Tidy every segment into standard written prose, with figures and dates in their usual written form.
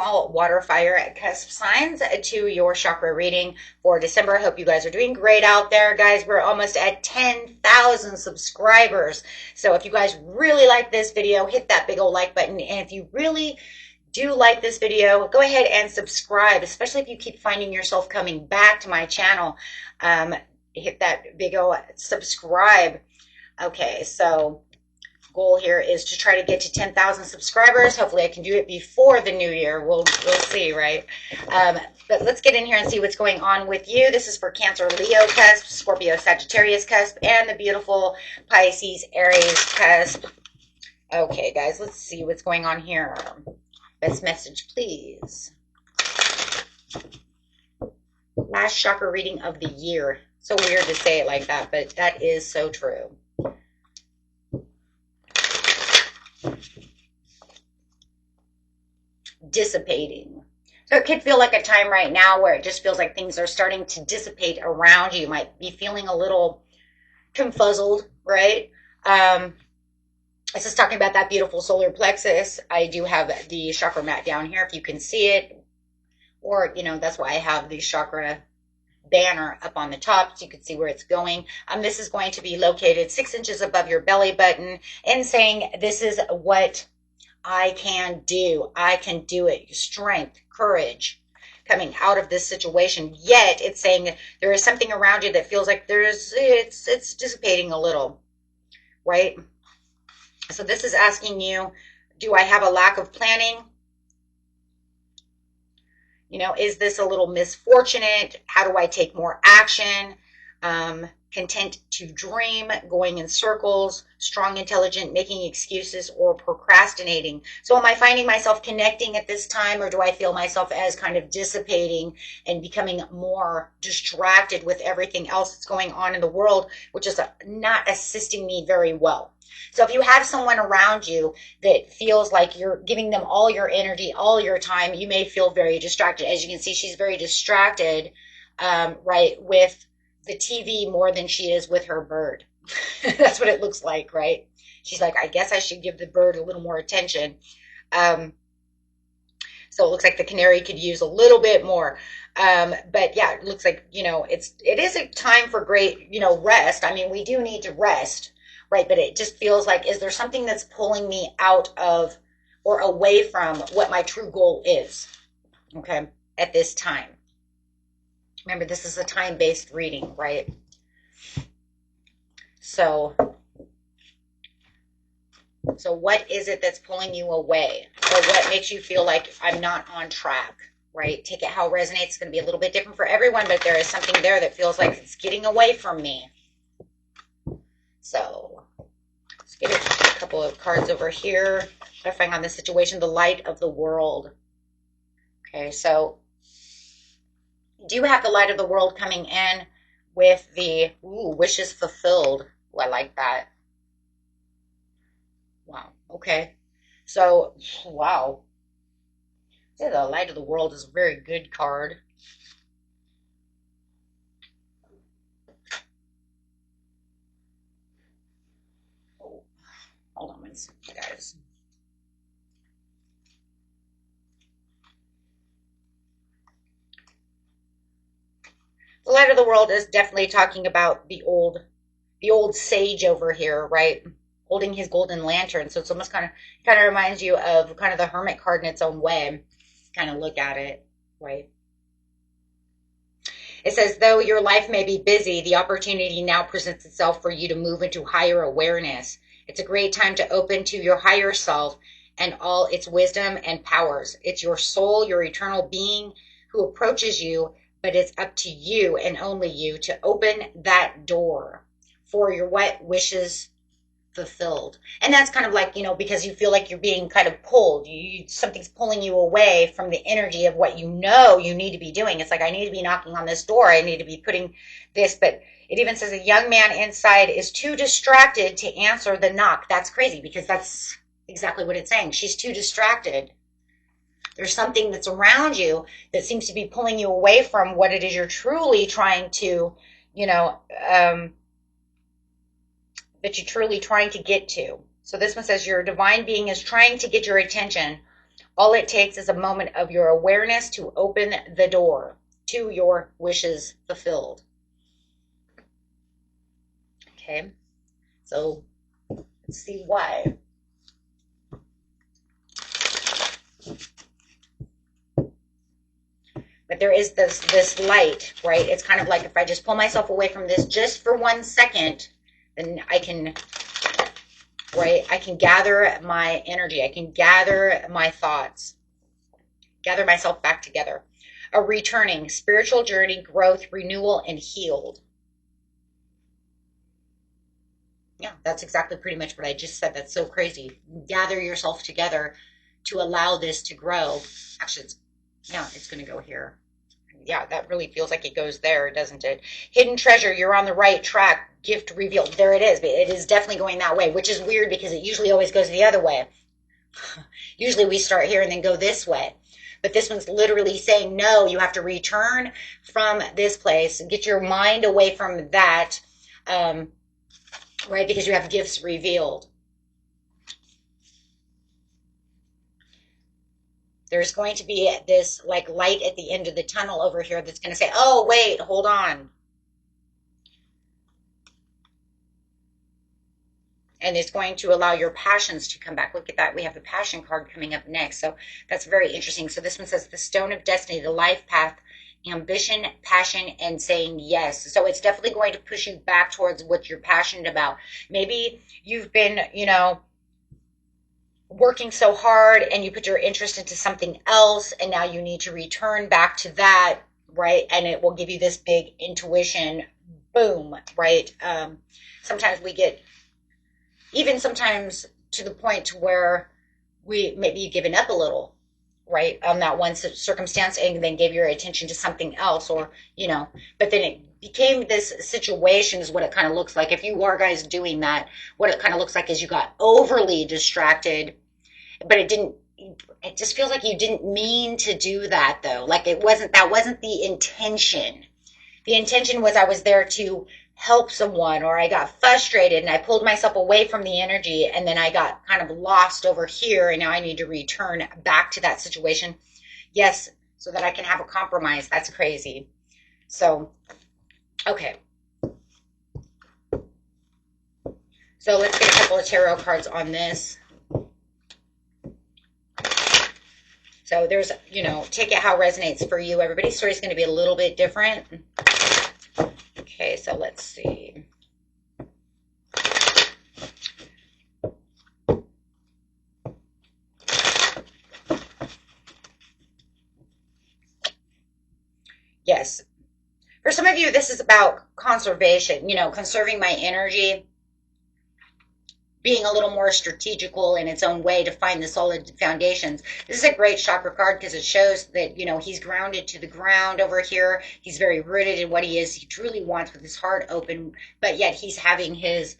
all water, fire, and cusp signs to your chakra reading for December. I hope you guys are doing great out there, guys. We're almost at 10,000 subscribers. So if you guys really like this video, hit that big old like button. And if you really do like this video, go ahead and subscribe, especially if you keep finding yourself coming back to my channel. Hit that big old subscribe. Okay, so goal here is to try to get to 10,000 subscribers. Hopefully I can do it before the new year. We'll see, right? But let's get in here and see what's going on with you. This is for Cancer, Leo cusp, Scorpio, Sagittarius cusp, and the beautiful Pisces, Aries cusp. Okay, guys, let's see what's going on here. Best message, please. Last chakra reading of the year. So weird to say it like that, but that is so true. Dissipating. So it could feel like a time right now where it just feels like things are starting to dissipate around you. You might be feeling a little confuzzled, right? This is talking about that beautiful solar plexus. I do have the chakra mat down here if you can see it. Or, you know, that's why I have the chakra banner up on the top so you can see where it's going. This is going to be located 6 inches above your belly button and saying, this is what I can do. I can do it. Strength, courage coming out of this situation. Yet it's saying there is something around you that feels like it's dissipating a little, right? So this is asking you, do I have a lack of planning? You know, is this a little misfortunate? How do I take more action? Content to dream, going in circles, strong, intelligent, making excuses, or procrastinating. So am I finding myself connecting at this time, or do I feel myself as kind of dissipating and becoming more distracted with everything else that's going on in the world, which is not assisting me very well? So if you have someone around you that feels like you're giving them all your energy, all your time, you may feel very distracted. As you can see, she's very distracted, right, with the TV more than she is with her bird. That's what it looks like, right? She's like, I guess I should give the bird a little more attention. So it looks like the canary could use a little bit more. But yeah, it looks like, you know, it is a time for great, you know, rest. I mean, we do need to rest, right? But it just feels like, is there something that's pulling me out of or away from what my true goal is, okay, at this time? Remember, this is a time-based reading, right? So what is it that's pulling you away? Or what makes you feel like I'm not on track, right? Take it how it resonates. It's going to be a little bit different for everyone, but there is something there that feels like it's getting away from me. So let's get a couple of cards over here. Clarifying on this situation, the light of the world. Okay, so do you have the light of the world coming in with the wishes fulfilled? Oh, I like that. Wow. Okay. So, wow. Yeah, the light of the world is a very good card. Oh, hold on one second, guys. The light of the world is definitely talking about the old sage over here, right? Holding his golden lantern. So it's almost kind of reminds you of kind of the hermit card in its own way. Kind of look at it, right? It says, though your life may be busy, the opportunity now presents itself for you to move into higher awareness. It's a great time to open to your higher self and all its wisdom and powers. It's your soul, your eternal being who approaches you, but it's up to you and only you to open that door for your wishes fulfilled. And that's kind of like, you know, because you feel like you're being kind of pulled. Something's pulling you away from the energy of what you know you need to be doing. It's like, I need to be knocking on this door. I need to be putting this. But it even says a young man inside is too distracted to answer the knock. That's crazy because that's exactly what it's saying. She's too distracted. There's something that's around you that seems to be pulling you away from what it is you're truly trying to, you know, get to. So this one says your divine being is trying to get your attention All it takes is a moment of your awareness to open the door to your wishes fulfilled. Okay, so let's see why. But there is this light, right? It's kind of like if I just pull myself away from this just for 1 second, then I can, right? I can gather my energy. I can gather my thoughts, gather myself back together. A returning spiritual journey, growth, renewal, and healed. Yeah, that's exactly pretty much what I just said. That's so crazy. Gather yourself together to allow this to grow. Actually, it's going to go here. Yeah, that really feels like it goes there, doesn't it? Hidden treasure, you're on the right track. Gift revealed. There it is. It is definitely going that way, which is weird because it usually always goes the other way. Usually we start here and then go this way. But this one's literally saying, no, you have to return from this place, get your mind away from that, right? Because you have gifts revealed. There's going to be this like light at the end of the tunnel over here that's going to say, oh, wait, hold on. And it's going to allow your passions to come back. Look at that. We have the passion card coming up next. So that's very interesting. So this one says the stone of destiny, the life path, ambition, passion, and saying yes. So it's definitely going to push you back towards what you're passionate about. Maybe you've been, working so hard and you put your interest into something else and now you need to return back to that, right? And it will give you this big intuition boom, right? Sometimes we get even sometimes to the point to where we maybe given up a little, right, on that one circumstance and then gave your attention to something else, or but then it became this situation is what it kind of looks like. If you are guys doing that, what it kind of looks like is you got overly distracted, but it just feels like you didn't mean to do that though. Like that wasn't the intention. The intention was I was there to help someone, or I got frustrated and I pulled myself away from the energy and then I got kind of lost over here and now I need to return back to that situation. Yes, so that I can have a compromise. That's crazy. So, okay. So let's get a couple of tarot cards on this. So there's, take it how it resonates for you. Everybody's story is going to be a little bit different. Okay, so let's see. Yes. For some of you, this is about conservation, conserving my energy, being a little more strategical in its own way to find the solid foundations. This is a great chakra card because it shows that, he's grounded to the ground over here. He's very rooted in what he is. He truly wants with his heart open, but yet he's having his,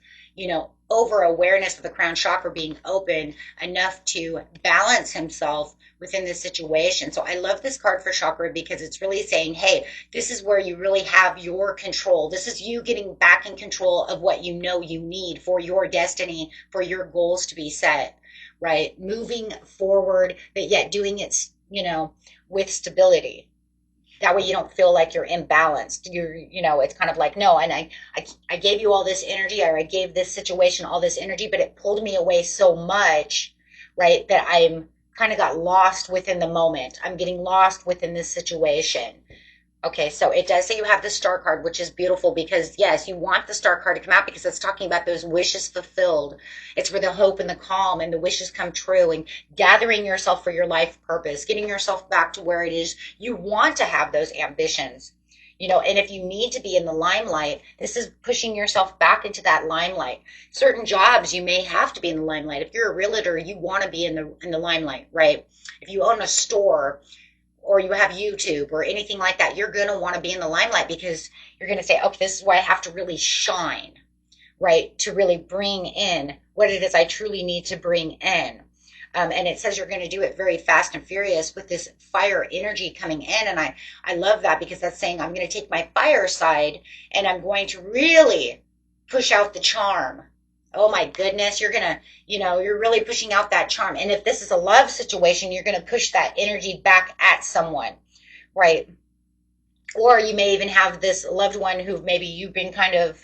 over awareness of the crown chakra being open enough to balance himself within this situation. So I love this card for chakra because it's really saying, hey, this is where you really have your control. This is you getting back in control of what you know you need for your destiny, for your goals to be set, right? Moving forward, but yet doing it, with stability. That way you don't feel like you're imbalanced. It's kind of like, no, and I gave you all this energy, or I gave this situation all this energy, but it pulled me away so much, right, that I'm kind of got lost within the moment. I'm getting lost within this situation. Okay, so it does say you have the star card, which is beautiful because, yes, you want the star card to come out because it's talking about those wishes fulfilled. It's where the hope and the calm and the wishes come true, and gathering yourself for your life purpose, getting yourself back to where it is you want to have those ambitions. And if you need to be in the limelight, this is pushing yourself back into that limelight. Certain jobs, you may have to be in the limelight. If you're a realtor, you want to be in the limelight, right? If you own a store, or you have YouTube or anything like that, you're going to want to be in the limelight because you're going to say, okay, this is why I have to really shine, right? To really bring in what it is I truly need to bring in. And it says you're going to do it very fast and furious with this fire energy coming in. And I love that because that's saying I'm going to take my fire side and I'm going to really push out the charm. Oh my goodness, you're gonna, you're really pushing out that charm. And if this is a love situation, you're gonna push that energy back at someone, right? Or you may even have this loved one who maybe you've been kind of,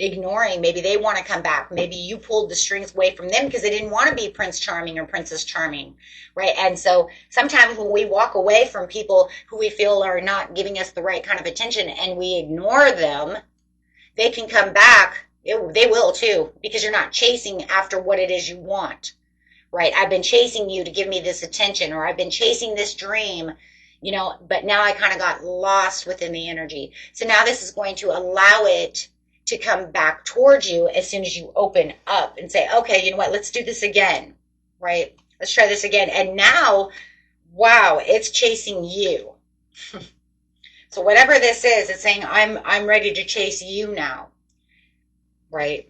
ignoring. Maybe they want to come back. Maybe you pulled the strings away from them because they didn't want to be Prince Charming or Princess Charming, right? And so sometimes when we walk away from people who we feel are not giving us the right kind of attention and we ignore them, they can come back. They will too, because you're not chasing after what it is you want, right? I've been chasing you to give me this attention, or I've been chasing this dream, but now I kind of got lost within the energy. So now this is going to allow it to come back towards you as soon as you open up and say, okay, you know what, let's do this again, right? Let's try this again. And now, wow, it's chasing you. So whatever this is, it's saying, I'm ready to chase you now, right?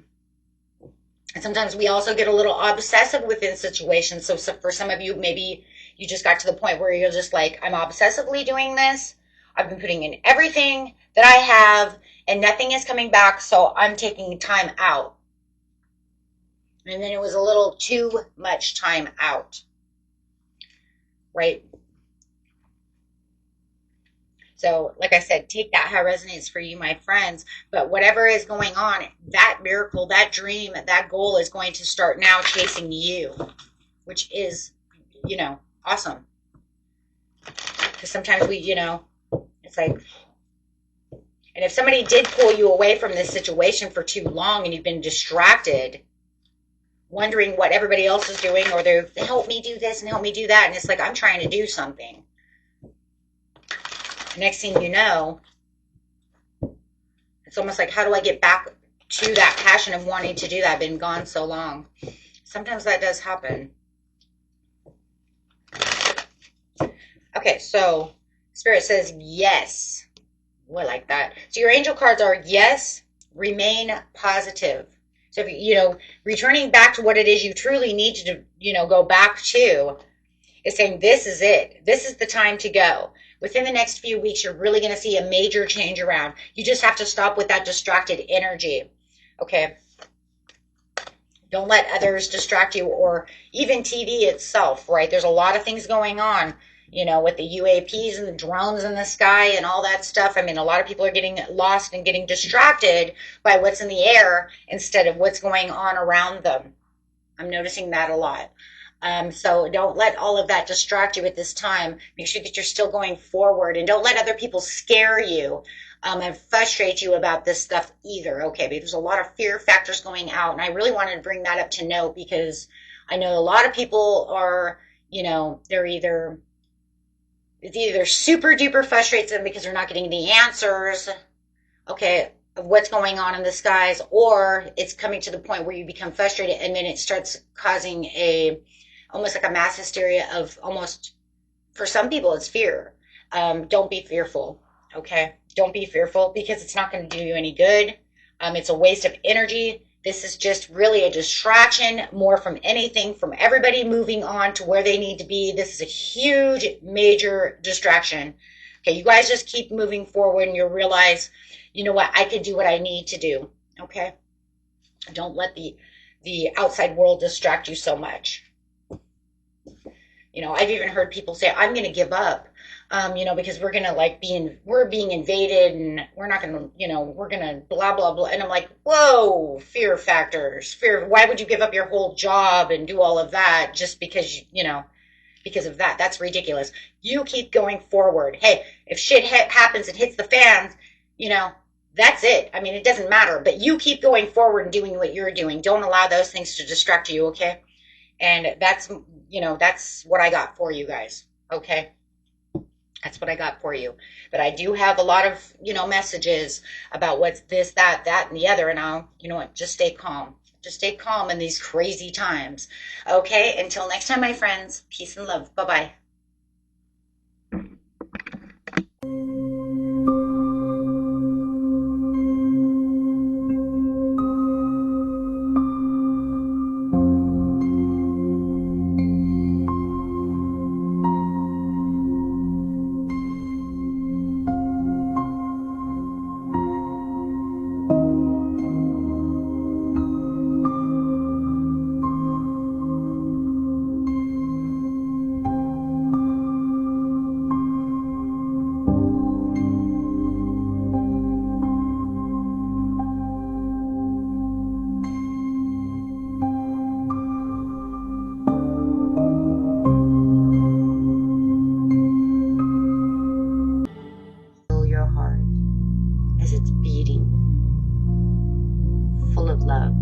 And sometimes we also get a little obsessive within situations. So for some of you, maybe you just got to the point where you're just like, I'm obsessively doing this. I've been putting in everything that I have and nothing is coming back. So I'm taking time out. And then it was a little too much time out, right? So, like I said, take that how it resonates for you, my friends. But whatever is going on, that miracle, that dream, that goal is going to start now chasing you, which is, awesome. Because sometimes we, it's like, and if somebody did pull you away from this situation for too long and you've been distracted, wondering what everybody else is doing, or they're, help me do this and help me do that. And it's like, I'm trying to do something. Next thing you know, it's almost like, how do I get back to that passion of wanting to do that? I've been gone so long. Sometimes that does happen. Okay, so Spirit says yes. Oh, I like that. So your angel cards are yes, remain positive. So if returning back to what it is you truly need to, go back to, is saying this is it. This is the time to go. Within the next few weeks, you're really going to see a major change around. You just have to stop with that distracted energy. Okay. Don't let others distract you, or even TV itself, right? There's a lot of things going on, with the UAPs and the drones in the sky and all that stuff. I mean, a lot of people are getting lost and getting distracted by what's in the air instead of what's going on around them. I'm noticing that a lot. So don't let all of that distract you at this time. Make sure that you're still going forward, and don't let other people scare you and frustrate you about this stuff either. Okay, because there's a lot of fear factors going out, and I really wanted to bring that up to note because I know a lot of people are, it's either super duper frustrates them because they're not getting the answers, okay, of what's going on in the skies, or it's coming to the point where you become frustrated and then it starts causing almost like a mass hysteria of almost, for some people, it's fear. Don't be fearful, okay? Don't be fearful because it's not going to do you any good. It's a waste of energy. This is just really a distraction more from anything, from everybody moving on to where they need to be. This is a huge, major distraction. Okay, you guys just keep moving forward and you'll realize, you know what, I can do what I need to do, okay? Don't let the outside world distract you so much. I've even heard people say, I'm going to give up, because we're going to we're being invaded and we're not going to, we're going to blah, blah, blah. And I'm like, whoa, fear factors, fear. Why would you give up your whole job and do all of that just because, because of that? That's ridiculous. You keep going forward. Hey, if shit happens and hits the fans, that's it. I mean, it doesn't matter, but you keep going forward and doing what you're doing. Don't allow those things to distract you. Okay. And that's what I got for you guys. Okay. That's what I got for you. But I do have a lot of, messages about what's this, that, and the other. And I'll, just stay calm. Just stay calm in these crazy times. Okay. Until next time, my friends, peace and love. Bye-bye. as it's beating, full of love.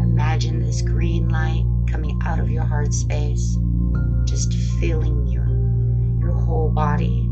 Imagine this green light coming out of your heart space, just filling your whole body.